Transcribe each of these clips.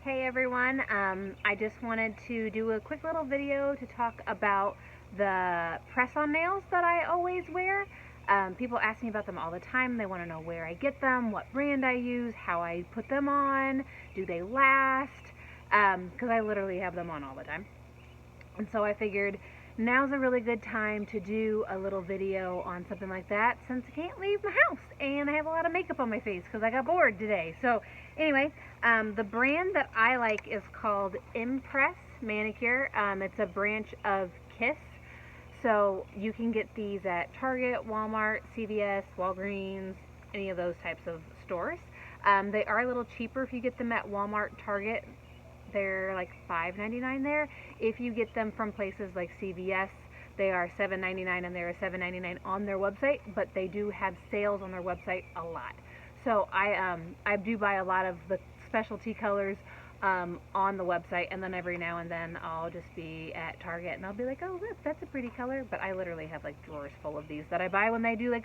Hey everyone, I just wanted to do a quick little video to talk about the press-on nails that I always wear. People ask me about them all the time. They want to know where I get them, what brand I use, how I put them on, do they last, because I literally have them on all the time. And so I figured now's a really good time to do a little video on something like that since I can't leave my house and I have a lot of makeup on my face because I got bored today. So anyway, the brand that I like is called Impress Manicure. It's a branch of Kiss. So you can get these at Target, Walmart, CVS, Walgreens, any of those types of stores. They are a little cheaper if you get them at Walmart, Target. They're like $5.99 there. If you get them from places like CVS, they are $7.99 and they're $7.99 on their website, but they do have sales on their website a lot. So I do buy a lot of the specialty colors on the website, and then every now and then I'll just be at Target and I'll be like, oh look, that's a pretty color, but I literally have like drawers full of these that I buy when they do like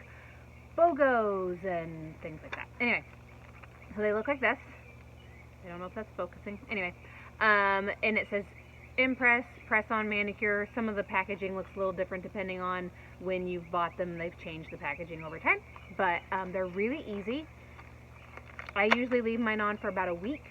BOGOs and things like that. Anyway, so they look like this. I don't know if that's focusing. Anyway, and it says Impress Press-On Manicure. Some of the packaging looks a little different depending on when you've bought them. They've changed the packaging over time, but they're really easy. I usually leave mine on for about a week,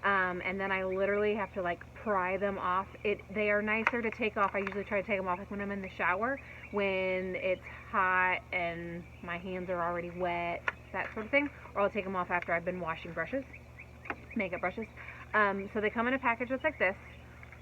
and then I literally have to like pry them off. They are nicer to take off. I usually try to take them off like when I'm in the shower, when it's hot and my hands are already wet, that sort of thing, or I'll take them off after I've been washing makeup brushes. So they come in a package that's like this.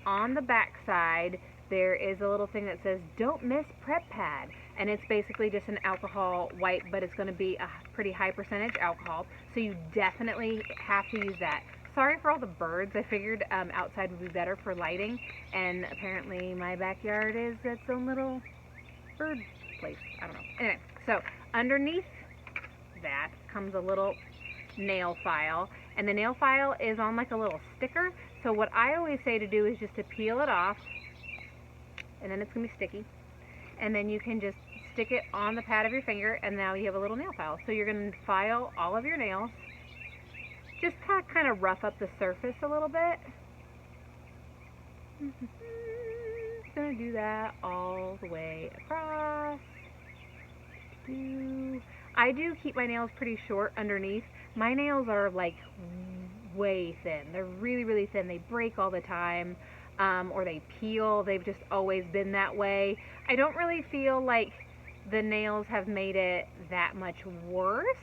On the back side, there is a little thing that says, "Don't miss prep pad." And it's basically just an alcohol wipe, but it's going to be a pretty high percentage alcohol. So you definitely have to use that. Sorry for all the birds. I figured outside would be better for lighting. And apparently my backyard is its own little bird place. I don't know. Anyway, so underneath that comes a little nail file, and the nail file is on like a little sticker. So what I always say to do is just to peel it off, and then it's gonna be sticky, and then you can just stick it on the pad of your finger, and now you have a little nail file. So you're gonna file all of your nails, just kind of rough up the surface a little bit. Just gonna do that all the way across. I do keep my nails pretty short underneath. My nails are like way thin. They're really, really thin. They break all the time, or they peel. They've just always been that way. I don't really feel like the nails have made it that much worse.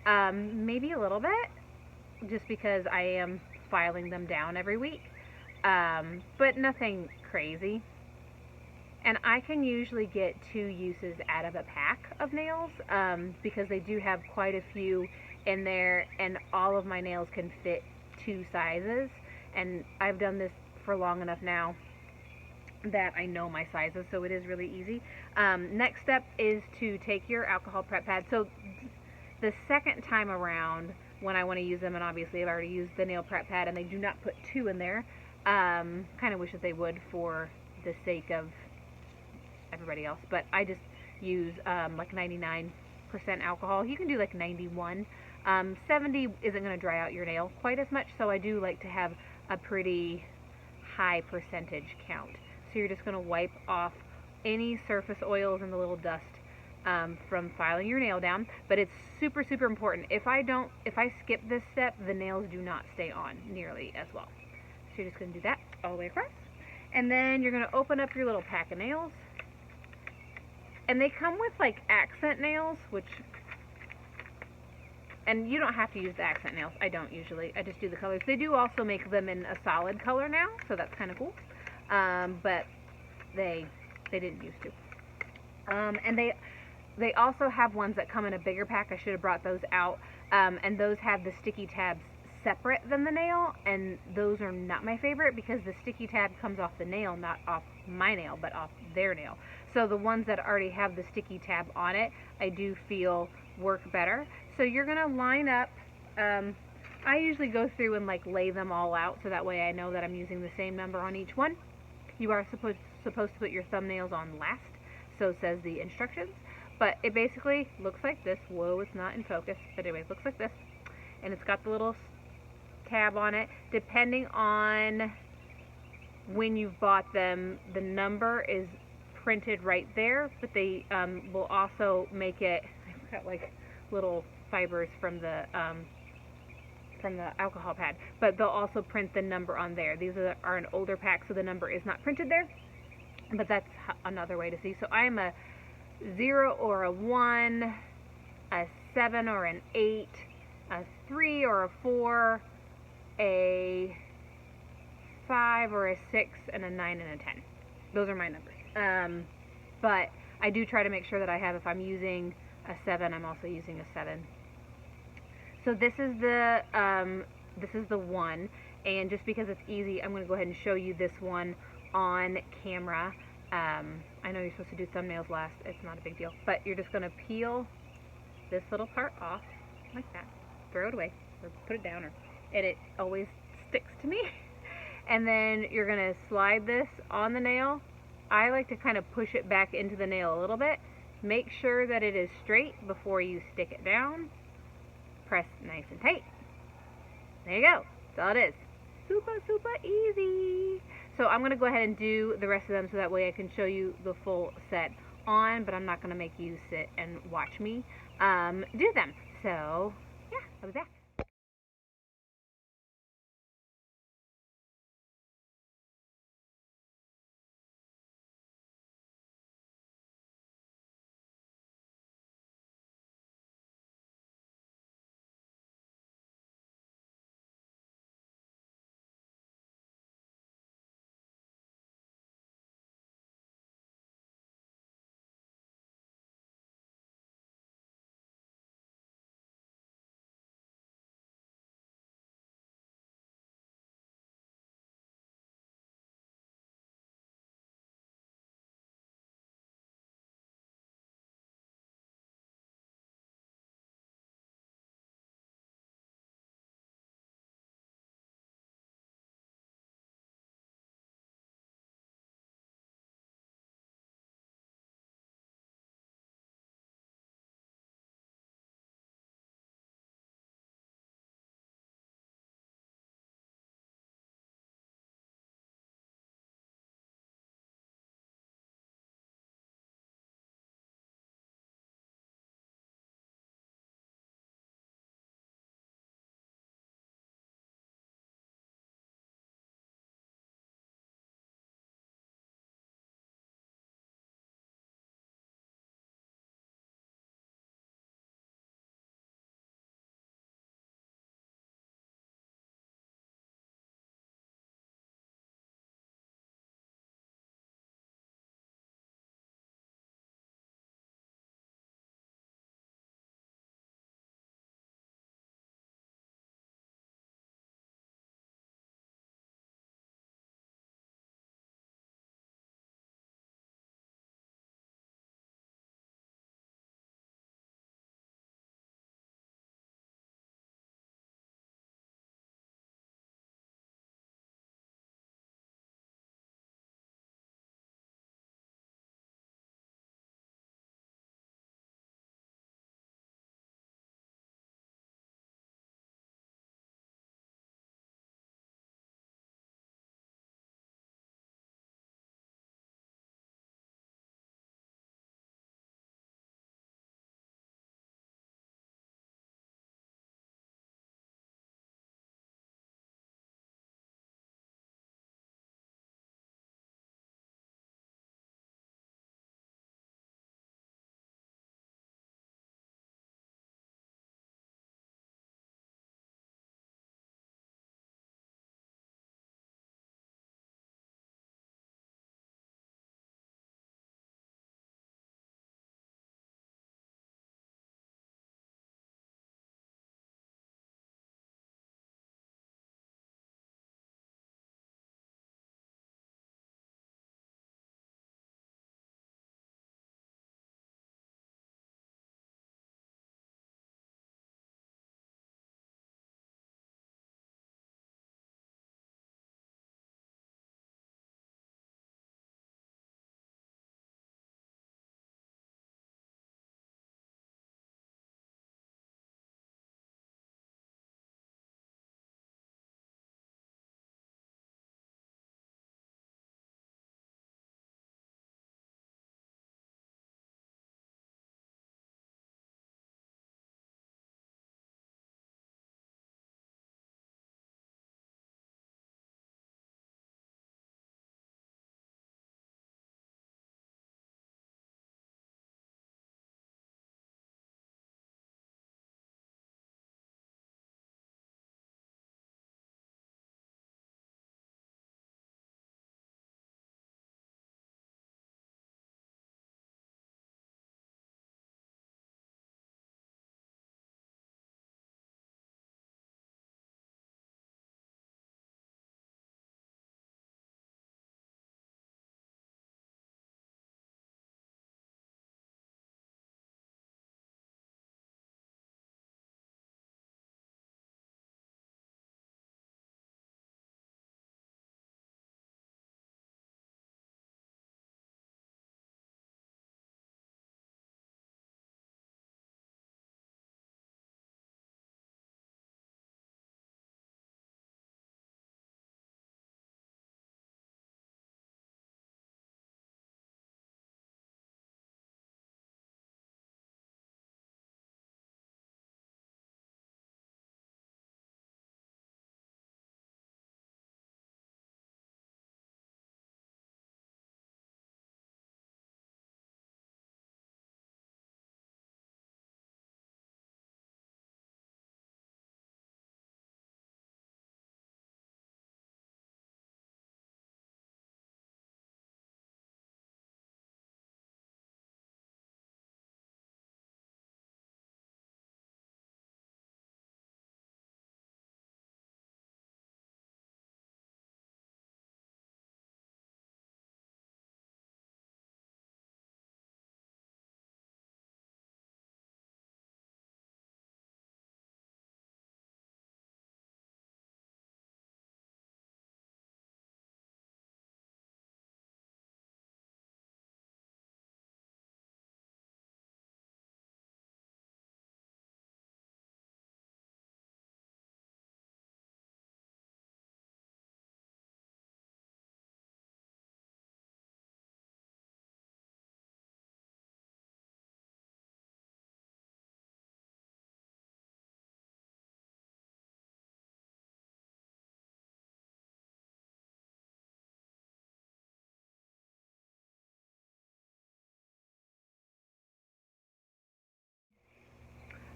Maybe a little bit, just because I am filing them down every week, but nothing crazy. And I can usually get 2 uses out of a pack of nails, because they do have quite a few in there, and all of my nails can fit 2 sizes. And I've done this for long enough now that I know my sizes, so it is really easy. Next step is to take your alcohol prep pad. So the second time around when I want to use them, and obviously I've already used the nail prep pad, and they do not put 2 in there. Kind of wish that they would for the sake of everybody else, but I just use like 99% alcohol. You can do like 91. 70 isn't going to dry out your nail quite as much, so I do like to have a pretty high percentage count. So you're just going to wipe off any surface oils and the little dust from filing your nail down. But it's super, super important. If I skip this step, the nails do not stay on nearly as well. So you're just going to do that all the way across. And then you're going to open up your little pack of nails. And they come with like accent nails, and you don't have to use the accent nails. I don't usually. I just do the colors. They do also make them in a solid color now, so that's kind of cool. But they didn't used to. And they also have ones that come in a bigger pack. I should have brought those out. And those have the sticky tabs separate than the nail, and those are not my favorite because the sticky tab comes off the nail, not off my nail, but off their nail. So the ones that already have the sticky tab on it, I do feel work better. So you're gonna line up. I usually go through and like lay them all out, so that way I know that I'm using the same number on each one. You are supposed to put your thumbnails on last, so says the instructions. But it basically looks like this. Whoa, it's not in focus. But anyway, it looks like this. And it's got the little tab on it. Depending on when you've bought them, the number is printed right there, but they will also make it, I've got like little fibers from the alcohol pad, but they'll also print the number on there. These are an older pack, so the number is not printed there, but that's another way to see. So I'm a 0 or a 1, a 7 or an 8, a 3 or a 4, a 5 or a 6, and a 9 and a 10. Those are my numbers. But I do try to make sure that I have, if I'm using a 7, I'm also using a 7. So this is the one, and just because it's easy, I'm going to go ahead and show you this one on camera. I know you're supposed to do thumbnails last. It's not a big deal, but you're just going to peel this little part off like that, throw it away, or put it down, and it always sticks to me. And then you're going to slide this on the nail. I like to kind of push it back into the nail a little bit. Make sure that it is straight before you stick it down. Press nice and tight. There you go. That's all it is. Super, super easy. So I'm going to go ahead and do the rest of them so that way I can show you the full set on, but I'm not going to make you sit and watch me do them. So, yeah, I'll be back.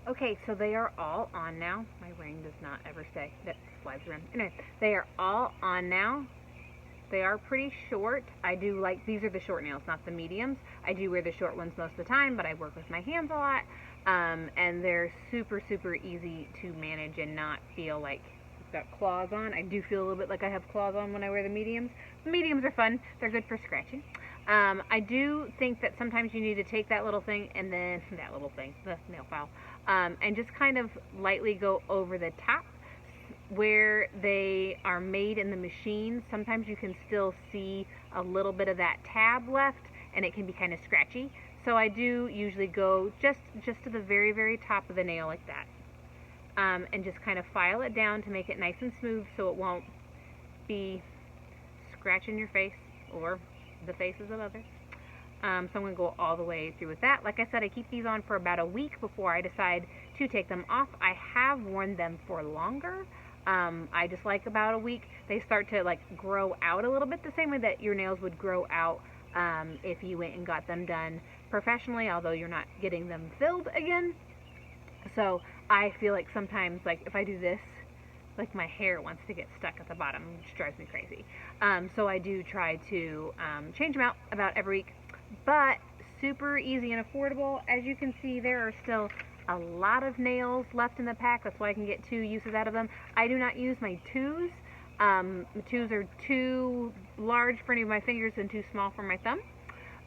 Okay, so they are all on now. My ring does not ever stay. That slides around. Anyway, they are all on now. They are pretty short. I do like, these are the short nails, not the mediums. I do wear the short ones most of the time, but I work with my hands a lot. And they're super, super easy to manage and not feel like it's got claws on. I do feel a little bit like I have claws on when I wear the mediums. The mediums are fun. They're good for scratching. I do think that sometimes you need to take that little thing and then, that little thing, the nail file, and just kind of lightly go over the top where they are made in the machine. Sometimes you can still see a little bit of that tab left and it can be kind of scratchy. So I do usually go just to the very, very top of the nail like that. And just kind of file it down to make it nice and smooth so it won't be scratching your face or the faces of others. So I'm going to go all the way through with that. Like I said, I keep these on for about a week before I decide to take them off. I have worn them for longer. I just like about a week. They start to like grow out a little bit the same way that your nails would grow out if you went and got them done professionally, although you're not getting them filled again. So I feel like sometimes, like if I do this, like my hair wants to get stuck at the bottom, which drives me crazy. So I do try to change them out about every week, but super easy and affordable. As you can see, there are still a lot of nails left in the pack. That's why I can get 2 uses out of them. I do not use my 2s. The 2s are too large for any of my fingers and too small for my thumb.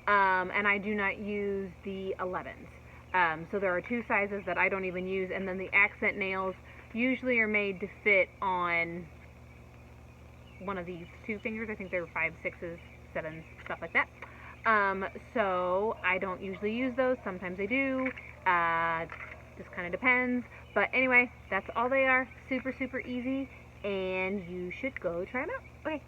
And I do not use the 11s. So there are 2 sizes that I don't even use, and then the accent nails usually are made to fit on one of these 2 fingers. I think they're 5, 6s, 7s, stuff like that. So I don't usually use those. Sometimes I do. Just kind of depends. But anyway, that's all they are. Super, super easy. And you should go try them out. Okay.